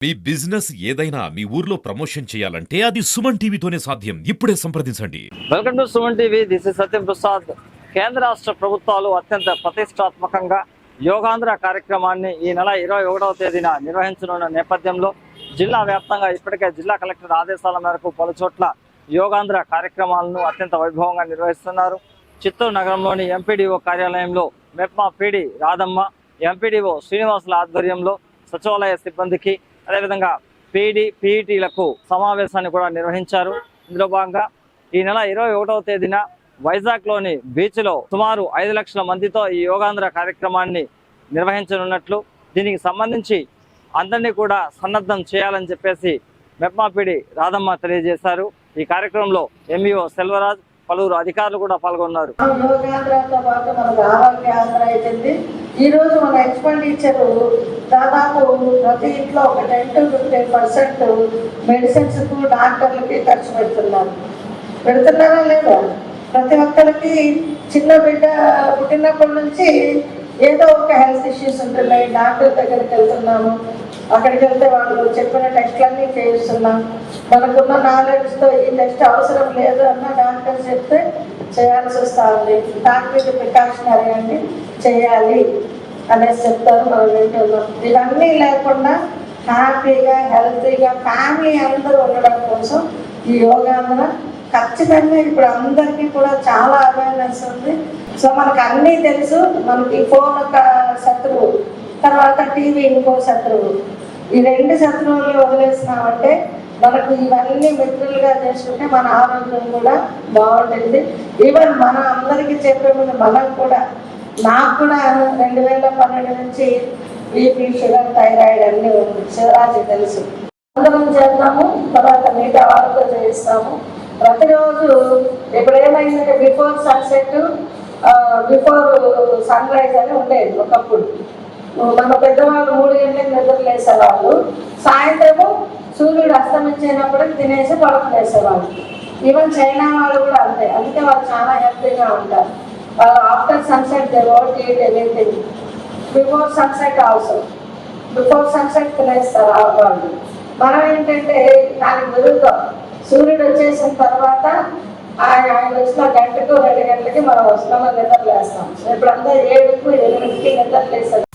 మీ business ఏదైనా మీ ఊర్లో promotion చేయాలంటే అది సుమన్ టీవీతోనే సాధ్యం. ఇప్పుడే సంప్రదించండి. Welcome to Suman TV. This is Satyam Prasad. కేంద్ర రాష్ట్ర ప్రభుత్వాలు అత్యంత ప్రతిష్టాత్మకంగా యోగాంధ్ర కార్యక్రమాన్ని ఈ నెల 21వ తేదీన నిర్వహించనున్న నేపథ్యంలో జిల్లా వ్యాప్తంగా ఇప్పటికే జిల్లా కలెక్టర్ ఆదేశాల మేరకు పలు చోట్ల యోగాంధ్ర కార్యక్రమాలను అత్యంత వైభవంగా నిర్వహిస్తున్నారు. చిత్తూరు నగరంలోని ఎంపీడీఓ కార్యాలయంలో మెప్మా పీడి రాధమ్మ, ఎంపీడీఓ శ్రీనివాసుల ఆధ్వర్యంలో సచివాలయ సిబ్బందికి అదేవిధంగా పీఈటీలకు సమావేశాన్ని కూడా నిర్వహించారు. ఇందులో భాగంగా ఈ నెల 21వ తేదీన వైజాగ్లోని బీచ్లో సుమారు 5 లక్షల మందితో ఈ యోగాంధ్ర కార్యక్రమాన్ని నిర్వహించనున్నట్లు, దీనికి సంబంధించి అందరినీ కూడా సన్నద్ధం చేయాలని చెప్పేసి మెప్మాపీడి రాధమ్మ తెలియజేశారు. ఈ కార్యక్రమంలో ఎంఈఓ సెల్వరాజ్, పలువురు అధికారులు కూడా పాల్గొన్నారు. యోగాంధ్రతో పాటు మనకు ఆరోగ్యాంధ్ర అయిపోయింది. ఈరోజు మన ఎక్స్పెండిచర్ దాదాపు ప్రతి ఇంట్లో ఒక 10 to 15% మెడిసిన్స్కు డాక్టర్లకి ఖర్చు పెడుతున్నారా లేదా? ప్రతి ఒక్కరికి చిన్న బిడ్డ పుట్టినప్పటి నుంచి ఏదో ఒక హెల్త్ ఇష్యూస్ ఉంటున్నాయి. డాక్టర్ దగ్గరికి వెళ్తున్నాము, అక్కడికి వెళ్తే వాళ్ళు చెప్పిన టెస్ట్లన్నీ చేయిస్తున్నాం. మనకున్న నాలెడ్జ్తో ఈ టెస్ట్ అవసరం లేదు అన్న డాక్టర్ చెప్తే చేయాల్సి వస్తూ ఉంది. డాక్టర్ ప్రికాషనరీ అండి చేయాలి అనేసి చెప్తారు, మనం వింటున్నాం. ఇవన్నీ లేకుండా హ్యాపీగా హెల్తీగా ఫ్యామిలీ అందరూ ఉండడం కోసం ఈ యోగాంధ్ర ఖచ్చితంగా ఇప్పుడు అందరికీ కూడా చాలా అవేర్నెస్ ఉంది. సో మనకు అన్నీ తెలుసు. మనకి ఫోన్ ఒక శత్రువు, తర్వాత టీవీ ఇంకో శత్రువు. ఈ 2 శత్రువులు వదిలేసినామంటే మనకు ఇవన్నీ మిత్రులుగా చేసుకుంటే మన ఆరోగ్యం కూడా బాగుంటుంది. ఈవెన్ మన అందరికీ చెప్పే ముందు మనం కూడా, నాకు కూడా 2012 నుంచి బీపీ, షుగర్, థైరాయిడ్ అన్నీ ఉంది. శివరాజు తెలుసు. అందరం చేద్దాము, తర్వాత మిగతా వాళ్ళతో చేయిస్తాము. ప్రతిరోజు ఇప్పుడు ఏమైందంటే before sunset, before sunrise అని ఉండేది ఒకప్పుడు. మన పెద్దవాళ్ళు 3 గంటలకు నిద్రలేసేవాళ్ళు, సాయంత్రము సూర్యుడు అస్తమించినప్పుడు తినేసి పడుకునేసేవాళ్ళు. ఈవెన్ చైనా వాళ్ళు కూడా అంతే. అందుకే వాళ్ళు చాలా హెల్తీగా ఉంటారు. After sunset they won't eat anything, before sunset also. Before sunset తినేస్తారు వాళ్ళు. మనం ఏంటంటే దానికి విరుద్ధం. సూర్యుడు వచ్చేసిన తర్వాత ఆయన వచ్చిన గంటకు 2 గంటలకి మనం వస్తున్నామని నిద్రలేస్తాం. ఇప్పుడంతా 7కు 8కి నిద్రలేస్తాం.